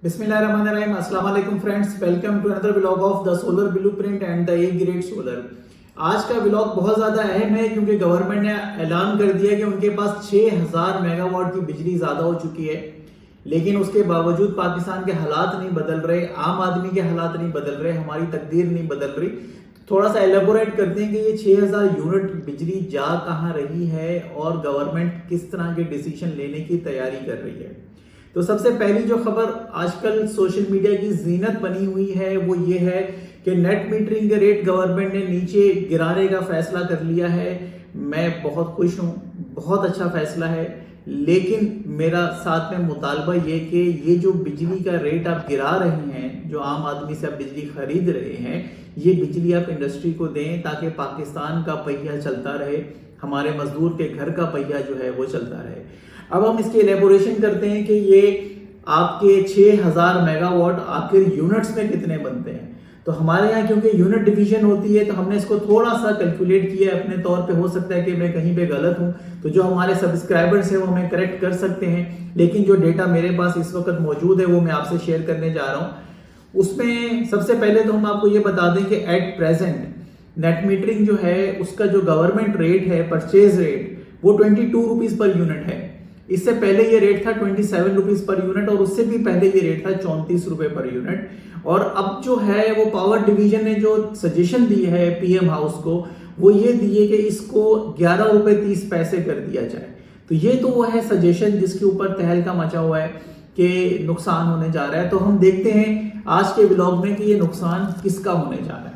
बिस्मिल्लाहिर्रहमानिर्रहीम। अस्सलाम वालेकुम friends, welcome to another vlog of the solar blueprint and the A grade solar. आज का व्लॉग बहुत ज़्यादा अहम है क्योंकि गवर्नमेंट ने ऐलान कर दिया कि उनके पास 6000 मेगावाट की बिजली ज़्यादा हो चुकी है, लेकिन उसके बावजूद पाकिस्तान के हालात नहीं बदल रहे, आम आदमी के हालात नहीं बदल रहे, हमारी तकदीर नहीं बदल रही। थोड़ा सा एलेबोरेट करते हैं कि ये 6000 यूनिट बिजली जा कहाँ रही है और गवर्नमेंट किस तरह के डिसीजन लेने की तैयारी कर रही है। तो सबसे पहली जो खबर आजकल सोशल मीडिया की जीनत बनी हुई है वो ये है कि नेट मीटरिंग के रेट गवर्नमेंट ने नीचे गिराने का फैसला कर लिया है। मैं बहुत खुश हूँ, बहुत अच्छा फैसला है, लेकिन मेरा साथ में मुतालबा ये कि ये जो बिजली का रेट आप गिरा रहे हैं, जो आम आदमी से आप बिजली खरीद रहे हैं, ये बिजली आप इंडस्ट्री को दें ताकि पाकिस्तान का पहिया चलता रहे, हमारे मजदूर के घर का पहिया जो है वो चलता रहे। अब हम इसकी एलेबोरेशन करते हैं कि ये आपके 6000 मेगावाट आखिर यूनिट्स में कितने बनते हैं। तो हमारे यहाँ क्योंकि यूनिट डिवीजन होती है तो हमने इसको थोड़ा सा कैलकुलेट किया है अपने तौर पे। हो सकता है कि मैं कहीं पे गलत हूँ, तो जो हमारे सब्सक्राइबर्स हैं वो हमें करेक्ट कर सकते हैं, लेकिन जो डेटा मेरे पास इस वक्त मौजूद है वो मैं आपसे शेयर करने जा रहा हूँ। उसमें सबसे पहले तो हम आपको ये बता दें कि एट प्रेजेंट नेट मीटरिंग जो है उसका जो गवर्नमेंट रेट है, परचेज रेट, वो 22 रुपीज पर यूनिट है। इससे पहले ये रेट था 27 रुपीज पर यूनिट और उससे भी पहले ये रेट था 34 रुपए पर यूनिट। और अब जो है वो पावर डिवीजन ने जो सजेशन दी है पीएम हाउस को, वो ये दिए कि इसको 11 रुपए 30 पैसे कर दिया जाए। तो ये तो वो है सजेशन जिसके ऊपर तहलका मचा हुआ है कि नुकसान होने जा रहा है। तो हम देखते हैं आज के व्लॉग में कि ये नुकसान किसका होने जा रहा है।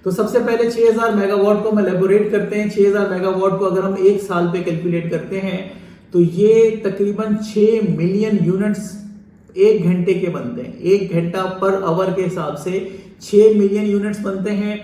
तो सबसे पहले 6000 मेगावाट को हम एलेबोरेट करते हैं। 6000 मेगावाट को अगर हम एक साल पे कैलकुलेट करते हैं तो ये तकरीबन 6 मिलियन यूनिट्स एक घंटे के बनते हैं। एक घंटा पर आवर के हिसाब से 6 मिलियन यूनिट्स बनते हैं।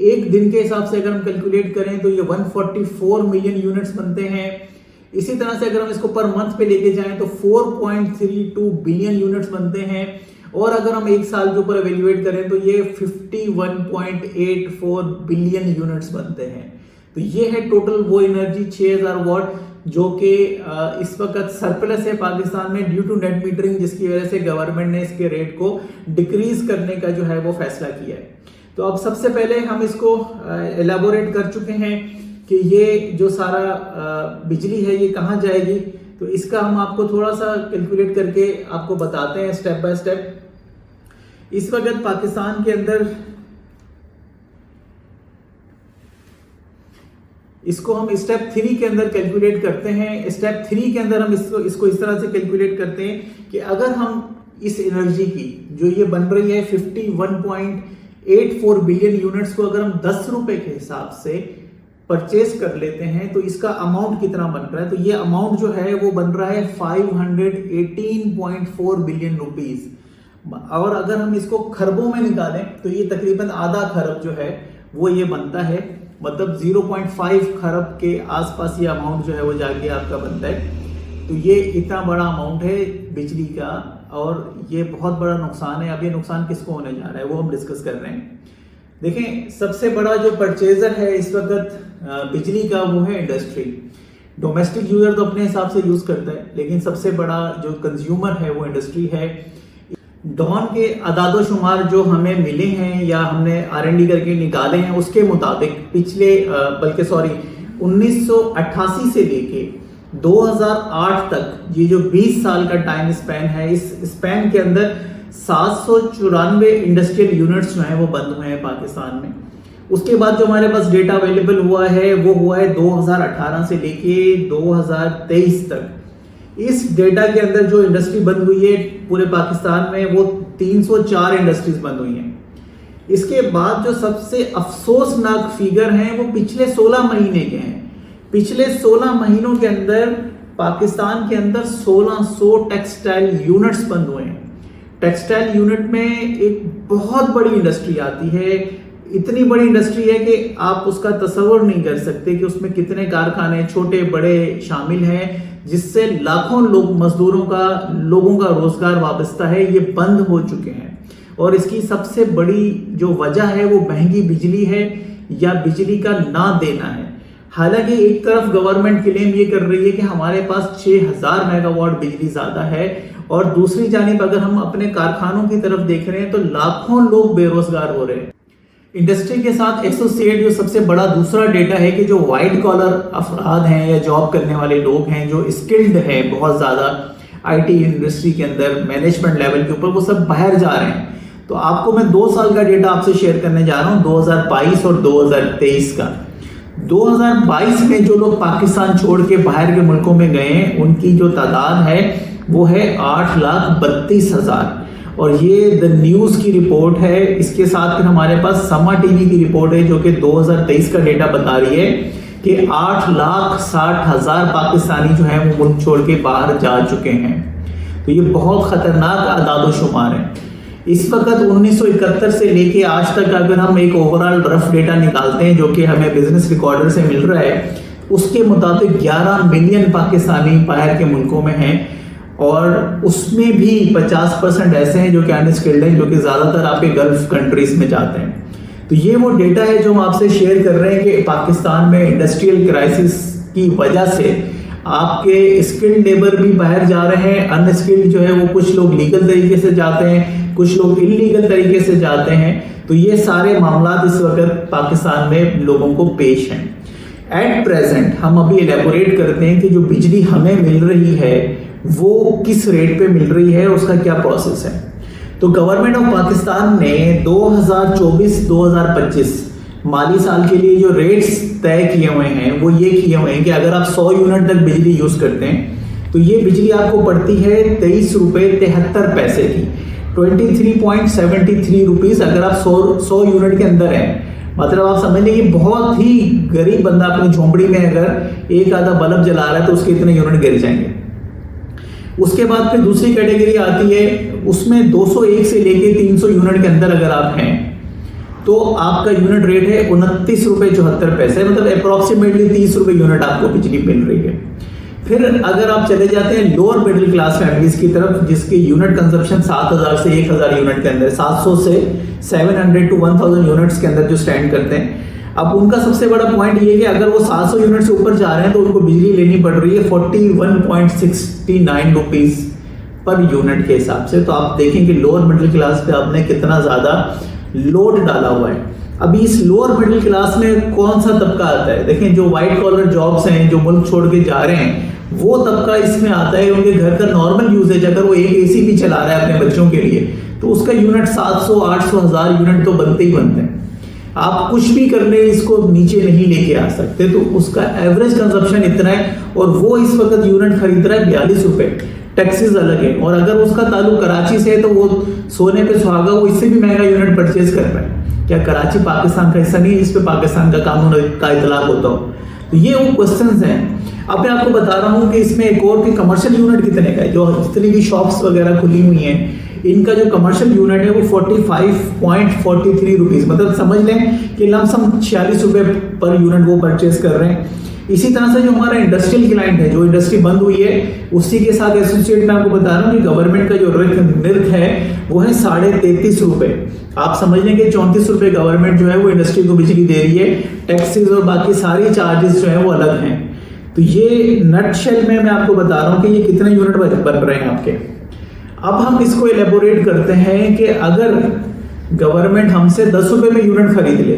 एक दिन के हिसाब से अगर हम कैलकुलेट करें तो ये 144 मिलियन यूनिट्स बनते हैं। इसी तरह से अगर हम इसको पर मंथ पे लेके जाएं तो 4.32 बिलियन यूनिट्स बनते हैं। और अगर हम एक साल के ऊपर एवेल्युएट करें तो ये 51.84 बिलियन यूनिट्स बनते हैं। तो ये है टोटल वो एनर्जी 6000 वाट जो कि इस वक्त सरप्लस है पाकिस्तान में ड्यू टू नेट मीटरिंग, जिसकी वजह से गवर्नमेंट ने इसके रेट को डिक्रीज करने का जो है वो फैसला किया है। तो अब सबसे पहले हम इसको एलाबोरेट कर चुके हैं कि ये जो सारा बिजली है ये कहाँ जाएगी। तो इसका हम आपको थोड़ा सा कैलकुलेट करके आपको बताते हैं स्टेप बाय स्टेप। इस वक्त पाकिस्तान के अंदर इसको हम स्टेप 3 के अंदर कैलकुलेट करते हैं। स्टेप 3 के अंदर हम इसको इस तरह से कैलकुलेट करते हैं कि अगर हम इस एनर्जी की जो ये बन रही है 51.84 बिलियन यूनिट्स को अगर हम 10 रुपए के हिसाब से परचेज कर लेते हैं तो इसका अमाउंट कितना बन रहा है। तो ये अमाउंट जो है वो बन रहा है 518.4 बिलियन रुपीज। और अगर हम इसको खरबों में निकालें तो ये तकरीबन आधा खरब जो है वो ये बनता है, मतलब 0.5 खरब के आसपास ये अमाउंट जो है वो जाके आपका बनता है। तो ये इतना बड़ा अमाउंट है बिजली का और ये बहुत बड़ा नुकसान है। अब ये नुकसान किसको होने जा रहा है वो हम डिस्कस कर रहे हैं। देखें, सबसे बड़ा जो परचेजर है इस वक्त बिजली का वो है इंडस्ट्री। डोमेस्टिक यूजर तो अपने हिसाब से यूज करता है, लेकिन सबसे बड़ा जो कंज्यूमर है वो इंडस्ट्री है। डॉन के अदादो शुमार जो हमें मिले हैं या हमने R&D करके निकाले हैं उसके मुताबिक पिछले 1988 से लेके 2008 तक ये जो 20 साल का टाइम स्पैन है, इस स्पैन के अंदर 794 इंडस्ट्रियल यूनिट्स जो हैं वो बंद हुए हैं पाकिस्तान में। उसके बाद जो हमारे पास डेटा अवेलेबल हुआ है वो हुआ है 2018 से लेके 2023 तक। इस डेटा के अंदर जो इंडस्ट्री बंद हुई है पूरे पाकिस्तान में वो 304 इंडस्ट्रीज बंद हुई हैं। इसके बाद जो सबसे अफसोसनाक फिगर हैं वो पिछले 16 महीने के हैं। पिछले 16 महीनों के अंदर पाकिस्तान के अंदर 1600 टेक्सटाइल यूनिट्स बंद हुए हैं। टेक्सटाइल यूनिट में एक बहुत बड़ी इंडस्ट्री आती है, इतनी बड़ी इंडस्ट्री है कि आप उसका तस्वर नहीं कर सकते कि उसमें कितने कारखाने छोटे बड़े शामिल हैं, जिससे लाखों लोगों का रोजगार वाबस्ता है। ये बंद हो चुके हैं और इसकी सबसे बड़ी जो वजह है वो महंगी बिजली है या बिजली का ना देना है। हालांकि एक तरफ गवर्नमेंट क्लेम ये कर रही है कि हमारे पास 6000 मेगावाट बिजली ज्यादा है, और दूसरी जानिब अगर हम अपने कारखानों की तरफ देख रहे हैं तो लाखों लोग बेरोजगार हो रहे हैं। इंडस्ट्री के साथ एसोसिएट जो सबसे बड़ा दूसरा डेटा है कि जो व्हाइट कॉलर अफराद हैं या जॉब करने वाले लोग हैं जो स्किल्ड हैं बहुत ज्यादा आईटी इंडस्ट्री के अंदर मैनेजमेंट लेवल के ऊपर, वो सब बाहर जा रहे हैं। तो आपको मैं 2 साल का डेटा आपसे शेयर करने जा रहा हूं, 2022 और 2023 का। 2022 में जो लोग पाकिस्तान छोड़ के बाहर के मुल्कों में गए हैं उनकी जो तादाद है वो है 8,32,000, और ये द न्यूज की रिपोर्ट है। इसके साथ फिर हमारे पास समा टीवी की रिपोर्ट है जो कि 2023 का डेटा बता रही है कि 8,60,000 पाकिस्तानी जो है वो मुल्क छोड़ के बाहर जा चुके हैं। तो ये बहुत खतरनाक आदादोशुमार है। इस वक्त 1971 से लेके आज तक अगर हम एक ओवरऑल रफ डेटा निकालते हैं जो कि हमें बिजनेस रिकॉर्डर से मिल रहा है, उसके मुताबिक 11 मिलियन पाकिस्तानी बाहर के मुल्कों में हैं, और उसमें भी 50% ऐसे हैं जो कि अनस्किल्ड हैं, जो कि ज्यादातर आपके गल्फ कंट्रीज में जाते हैं। तो ये वो डेटा है जो हम आपसे शेयर कर रहे हैं कि पाकिस्तान में इंडस्ट्रियल क्राइसिस की वजह से आपके स्किल्ड लेबर भी बाहर जा रहे हैं, अनस्किल्ड जो है वो कुछ लोग लीगल तरीके से जाते हैं, कुछ लोग इलीगल तरीके से जाते हैं। तो ये सारे मामला इस वक्त पाकिस्तान में लोगों को पेश हैं। एट प्रेजेंट हम अभी एलेबोरेट करते हैं कि जो बिजली हमें मिल रही है वो किस रेट पे मिल रही है, उसका क्या प्रोसेस है। तो गवर्नमेंट ऑफ पाकिस्तान ने 2024-2025 माली साल के लिए जो रेट्स तय किए हुए हैं वो ये किए हुए हैं कि अगर आप 100 यूनिट तक बिजली यूज करते हैं तो ये बिजली आपको पड़ती है 23 रुपए 73 पैसे की, 23.73 रुपीज अगर आप 100 यूनिट के अंदर है। मतलब आप समझ लें कि बहुत ही गरीब बंदा अपनी झोंपड़ी में अगर एक आधा बल्ब जला रहा है तो उसके इतने यूनिट गिर जाएंगे। उसके बाद फिर दूसरी कैटेगरी आती है, उसमें 201 से लेके 300 यूनिट के अंदर अगर आप हैं तो आपका यूनिट रेट है 29 रुपए 74 पैसे, मतलब अप्रोक्सीमेटली 30 रुपए यूनिट आपको बिजली मिल रही है। फिर अगर आप चले जाते हैं लोअर मिडिल क्लास फैमिलीज की तरफ जिसकी यूनिट कंजप्शन 7,000 से 1,000 यूनिट के अंदर, 700 से 700 टू 1,000 यूनिट्स के अंदर जो स्टैंड करते हैं, अब उनका सबसे बड़ा पॉइंट ये है कि अगर वो 700 यूनिट से ऊपर जा रहे हैं तो उनको बिजली लेनी पड़ रही है 41.69 रुपीज पर यूनिट के हिसाब से। तो आप देखें कि लोअर मिडिल क्लास पे आपने कितना ज्यादा लोड डाला हुआ है। अभी इस लोअर मिडिल क्लास में कौन सा तबका आता है? देखें जो व्हाइट कॉलर जॉब्स हैं, जो मुल्क छोड़ के जा रहे हैं, वो तबका इसमें आता है। उनके घर का नॉर्मल यूजेज, अगर वो एक एसी भी चला रहा है अपने बच्चों के लिए तो उसका यूनिट 700, 800, 1000 यूनिट तो बनते ही बनते हैं। आप कुछ भी कर ले इसको नीचे नहीं लेके आ सकते। तो उसका एवरेज कंजप्शन इतना है, और वो इस वक्त यूनिट खरीद रहा है 42 रुपए, टैक्सेस अलग है। और अगर उसका ताल्लुक कराची से है तो वो सोने पे सुहागा, वो इससे भी महंगा यूनिट परचेज कर रहा है। क्या कराची पाकिस्तान का हिस्सा नहीं है, इस पे पाकिस्तान का कानून का इतलाक होता हो? तो ये वो क्वेश्चंस हैं। अब मैं आपको बता रहा हूँ कि इसमें एक और कि कमर्शियल यूनिट कितने का है। जो जितनी भी शॉप्स वगैरह खुली हुई हैं इनका जो कमर्शियल यूनिट है वो 45.43 रुपीज, मतलब समझ लें कि लमसम 46 रुपए पर यूनिट वो परचेज कर रहे हैं। इसी तरह से जो हमारा इंडस्ट्रियल क्लाइंट है, जो इंडस्ट्री बंद हुई है, उसी के साथ एसोसिएट में आपको बता रहा हूँ कि गवर्नमेंट का जो निर्ख है वो है 33.5 रुपए। आप समझ लें कि 34 रुपए गवर्नमेंट जो है वो इंडस्ट्री को बिजली दे रही है, टैक्सेस और बाकी सारी चार्जेस जो है वो अलग हैं। तो ये नटशेल में मैं आपको बता रहा हूँ कि ये कितने यूनिट बन रहे हैं आपके। अब हम इसको एलेबोरेट करते हैं कि अगर गवर्नमेंट हमसे 10 रुपए में यूनिट खरीद ले,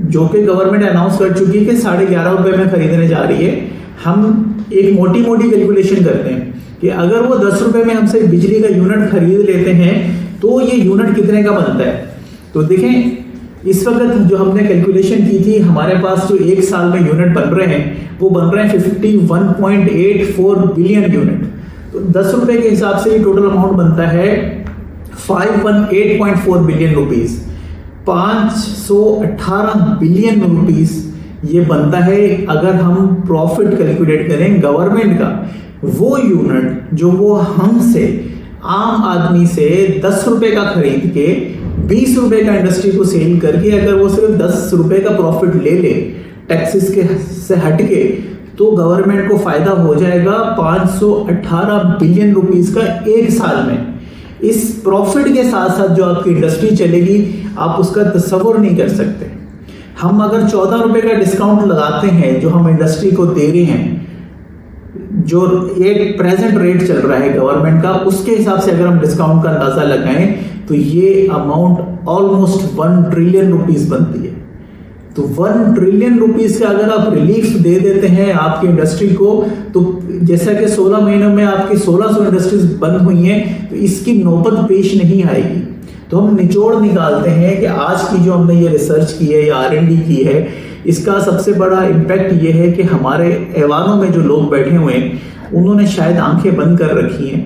जो कि गवर्नमेंट अनाउंस कर चुकी है कि 11.5 रुपए में खरीदने जा रही है, हम एक मोटी मोटी कैलकुलेशन करते हैं कि अगर वो 10 रुपए में हमसे बिजली का यूनिट खरीद लेते हैं तो ये यूनिट कितने का बनता है। तो देखें इस वक्त जो हमने कैलकुलेशन की थी, हमारे पास जो एक साल में यूनिट बन रहे हैं वो बन रहे हैं 51.84 बिलियन यूनिट। तो 10 रुपए के हिसाब से टोटल अमाउंट बनता है 518.4 बिलियन रुपीज, 518 बिलियन रुपीस ये बनता है अगर हम प्रॉफिट कैलकुलेट करें गवर्नमेंट का। वो यूनिट जो वो हमसे आम आदमी से 10 रुपए का खरीद के 20 रुपए का इंडस्ट्री को सेल करके अगर वो सिर्फ 10 रुपए का प्रॉफिट ले ले टैक्सेस के से हटके, तो गवर्नमेंट को फायदा हो जाएगा 518 बिलियन रुपीस का एक साल में। इस प्रॉफिट के साथ साथ जो आपकी इंडस्ट्री चलेगी आप उसका तस्वुर नहीं कर सकते। हम अगर 14 रुपए का डिस्काउंट लगाते हैं जो हम इंडस्ट्री को दे रहे हैं, जो एक प्रेजेंट रेट चल रहा है गवर्नमेंट का, उसके हिसाब से अगर हम डिस्काउंट का अंदाजा लगाएं तो ये अमाउंट ऑलमोस्ट 1 ट्रिलियन रुपीस बनती है। तो 1 ट्रिलियन रुपीस का अगर आप रिलीफ दे देते हैं आपकी इंडस्ट्री को, तो जैसा कि 16 महीनों में आपकी 1600 इंडस्ट्रीज बंद हुई हैं, तो इसकी नौबत पेश नहीं आएगी। तो हम निचोड़ निकालते हैं कि आज की जो हमने ये रिसर्च की है या R&D की है, इसका सबसे बड़ा इम्पैक्ट ये है कि हमारे ऐवानों में जो लोग बैठे हुए हैं उन्होंने शायद आंखें बंद कर रखी हैं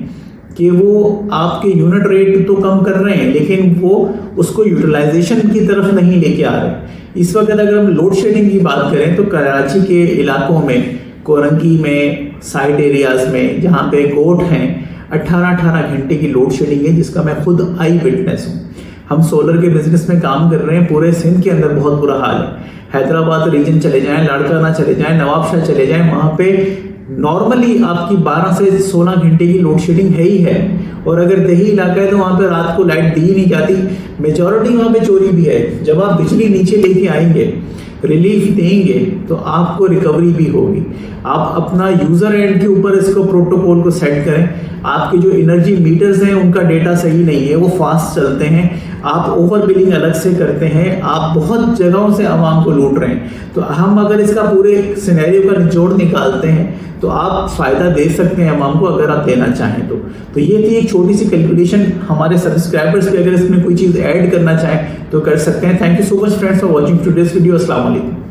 कि वो आपके यूनिट रेट तो कम कर रहे हैं लेकिन वो उसको यूटिलाइजेशन की तरफ नहीं लेके आ रहे। इस वक्त अगर हम लोड शेडिंग की बात करें तो कराची के इलाकों में, कोरंगी में, साइड एरियाज में जहाँ पे गोट हैं, 18-18 घंटे की लोड शेडिंग है, जिसका मैं खुद आई विटनेस हूँ। हम सोलर के बिजनेस में काम कर रहे हैं, पूरे सिंध के अंदर बहुत बुरा हाल है। हैदराबाद रीजन चले जाएं, लाड़काना चले जाएं, नवाबशाह चले जाएं, वहाँ पे नॉर्मली आपकी 12 से 16 घंटे की लोड शेडिंग है ही है। और अगर दही इलाका है तो वहाँ पे रात को लाइट दी ही नहीं जाती, मेजॉरिटी वहाँ पे चोरी भी है। जब आप बिजली नीचे लेके आएंगे, रिलीफ देंगे, तो आपको रिकवरी भी होगी। आप अपना यूजर एंड के ऊपर इसको प्रोटोकॉल को सेट करें। आपके जो एनर्जी मीटर्स हैं उनका डेटा सही नहीं है, वो फास्ट चलते हैं, आप ओवर बिलिंग अलग से करते हैं, आप बहुत जगहों से आवाम को लूट रहे हैं। तो हम अगर इसका पूरे सिनेरियो का निचोड़ निकालते हैं तो आप फायदा दे सकते हैं आवाम को, अगर आप देना चाहें तो ये थी एक छोटी सी कैलकुलेशन। हमारे सब्सक्राइबर्स भी अगर इसमें कोई चीज़ ऐड करना चाहें तो कर सकते हैं। Thank you so much friends for watching today's video. अस्सलाम वालेकुम।